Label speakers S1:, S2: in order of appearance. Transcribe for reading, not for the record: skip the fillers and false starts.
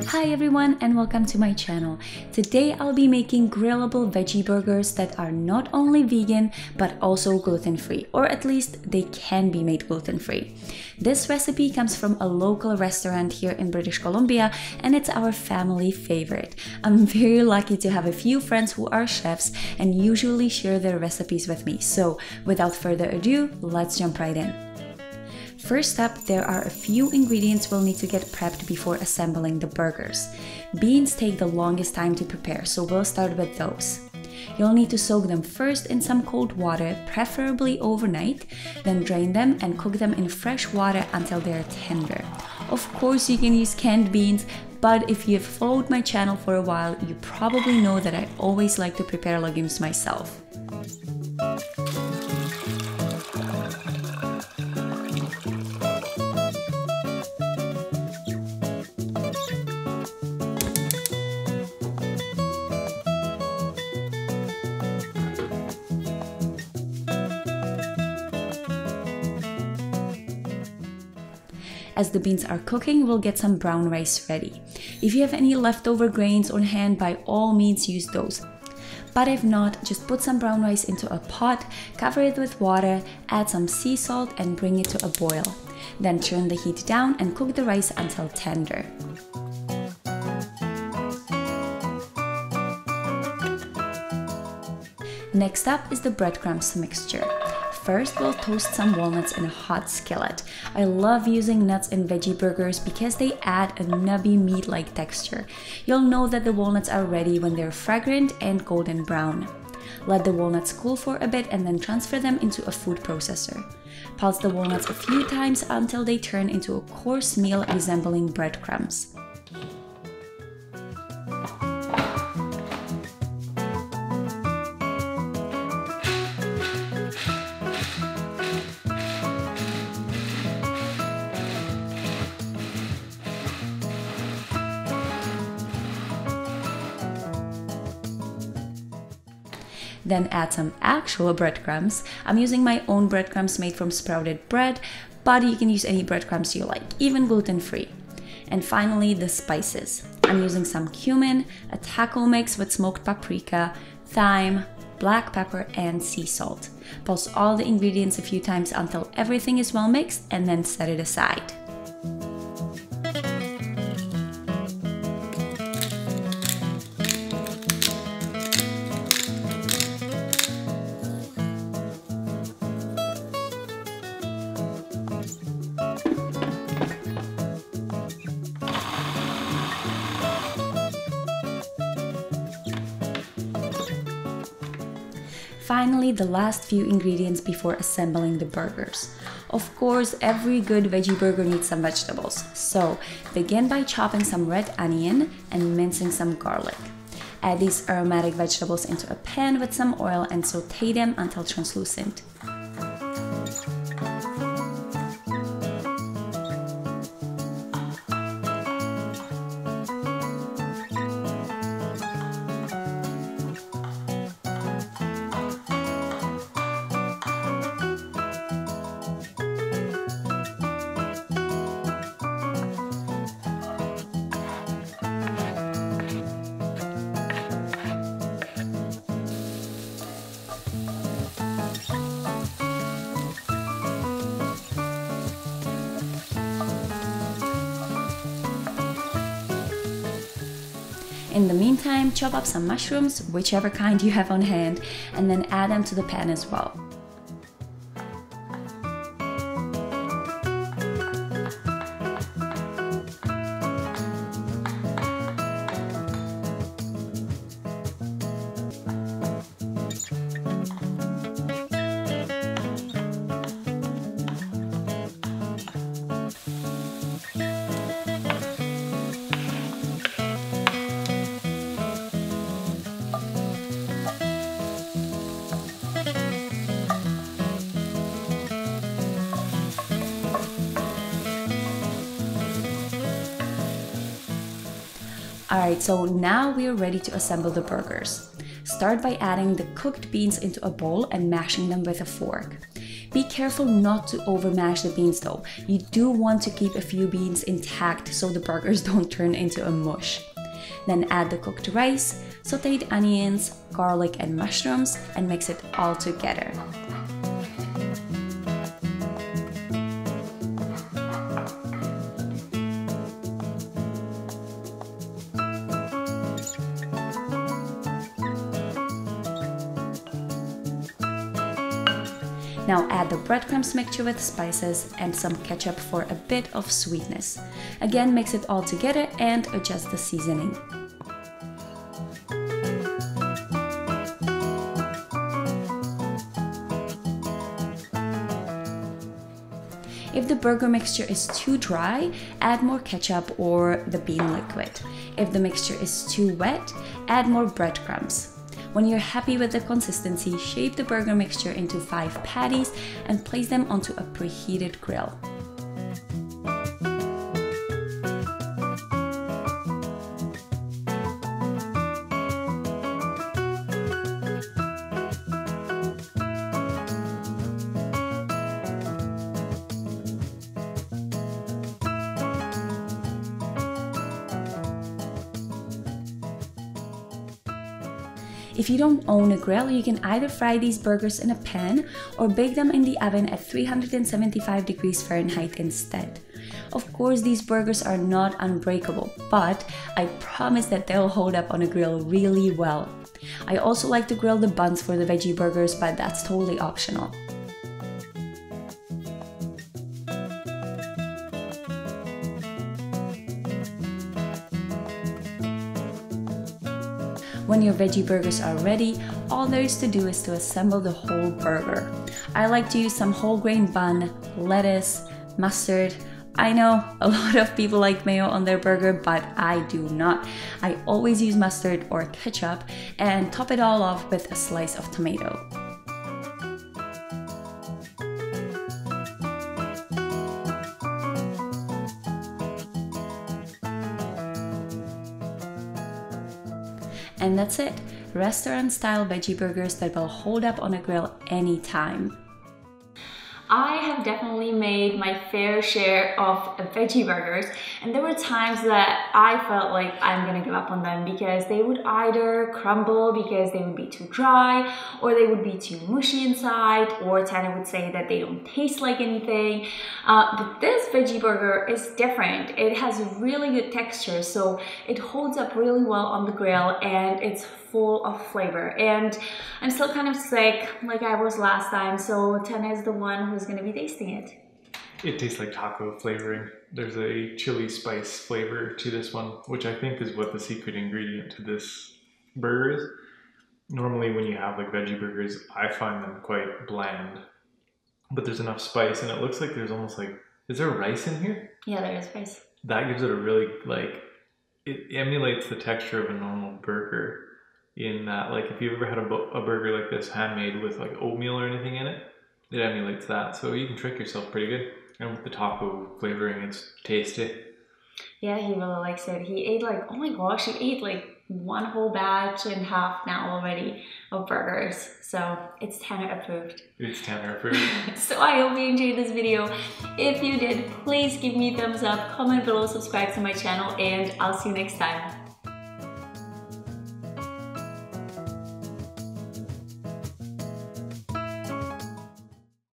S1: Hi everyone and welcome to my channel. Today I'll be making grillable veggie burgers that are not only vegan but also gluten-free, or at least they can be made gluten-free. This recipe comes from a local restaurant here in British Columbia and it's our family favorite. I'm very lucky to have a few friends who are chefs and usually share their recipes with me. So without further ado, let's jump right in. First up, there are a few ingredients we'll need to get prepped before assembling the burgers. Beans take the longest time to prepare, so we'll start with those. You'll need to soak them first in some cold water, preferably overnight, then drain them and cook them in fresh water until they're tender. Of course, you can use canned beans, but if you've followed my channel for a while, you probably know that I always like to prepare legumes myself. As the beans are cooking, we'll get some brown rice ready. If you have any leftover grains on hand, by all means use those. But if not, just put some brown rice into a pot, cover it with water, add some sea salt and bring it to a boil. Then turn the heat down and cook the rice until tender. Next up is the breadcrumbs mixture. First, we'll toast some walnuts in a hot skillet. I love using nuts in veggie burgers because they add a nubby meat-like texture. You'll know that the walnuts are ready when they're fragrant and golden brown. Let the walnuts cool for a bit and then transfer them into a food processor. Pulse the walnuts a few times until they turn into a coarse meal resembling breadcrumbs. Then add some actual breadcrumbs. I'm using my own breadcrumbs made from sprouted bread, but you can use any breadcrumbs you like, even gluten-free. And finally, the spices. I'm using some cumin, a taco mix with smoked paprika, thyme, black pepper, and sea salt. Pulse all the ingredients a few times until everything is well mixed and then set it aside. Finally, the last few ingredients before assembling the burgers. Of course, every good veggie burger needs some vegetables, so begin by chopping some red onion and mincing some garlic. Add these aromatic vegetables into a pan with some oil and saute them until translucent. In the meantime, chop up some mushrooms, whichever kind you have on hand, and then add them to the pan as well. Alright, so now we are ready to assemble the burgers. Start by adding the cooked beans into a bowl and mashing them with a fork. Be careful not to overmash the beans though. You do want to keep a few beans intact so the burgers don't turn into a mush. Then add the cooked rice, sauteed onions, garlic and mushrooms, and mix it all together. Now add the breadcrumbs mixture with spices and some ketchup for a bit of sweetness. Again, mix it all together and adjust the seasoning. If the burger mixture is too dry, add more ketchup or the bean liquid. If the mixture is too wet, add more breadcrumbs. When you're happy with the consistency, shape the burger mixture into 5 patties and place them onto a preheated grill. If you don't own a grill, you can either fry these burgers in a pan or bake them in the oven at 375 degrees Fahrenheit instead. Of course, these burgers are not unbreakable, but I promise that they'll hold up on a grill really well. I also like to grill the buns for the veggie burgers, but that's totally optional. When your veggie burgers are ready, all there is to do is to assemble the whole burger. I like to use some whole grain bun, lettuce, mustard. I know a lot of people like mayo on their burger, but I do not. I always use mustard or ketchup and top it all off with a slice of tomato. And that's it, restaurant-style veggie burgers that will hold up on a grill anytime. I have definitely made my fair share of veggie burgers, and there were times that I felt like I'm gonna give up on them because they would either crumble because they would be too dry, or they would be too mushy inside, or Tana would say that they don't taste like anything. But this veggie burger is different. It has really good texture, so it holds up really well on the grill and it's full of flavor. And I'm still kind of sick like I was last time, so Tana is the one who's gonna be tasting it.
S2: It tastes like taco flavoring. There's a chili spice flavor to this one, which I think is what the secret ingredient to this burger is. Normally when you have like veggie burgers, I find them quite bland, but there's enough spice and it looks like there's almost like, is there rice in here?
S1: Yeah, there is rice.
S2: That gives it a really, like, it emulates the texture of a normal burger in that, like, if you've ever had a burger like this handmade with like oatmeal or anything in it, it emulates that. So you can trick yourself pretty good. And with the taco flavoring, it's tasty.
S1: Yeah, he really likes it. He ate like, oh my gosh, he ate like one whole batch and half now already of burgers. So it's Tanner approved.
S2: It's Tanner approved.
S1: So I hope you enjoyed this video. If you did, please give me a thumbs up, comment below, subscribe to my channel, and I'll see you next time.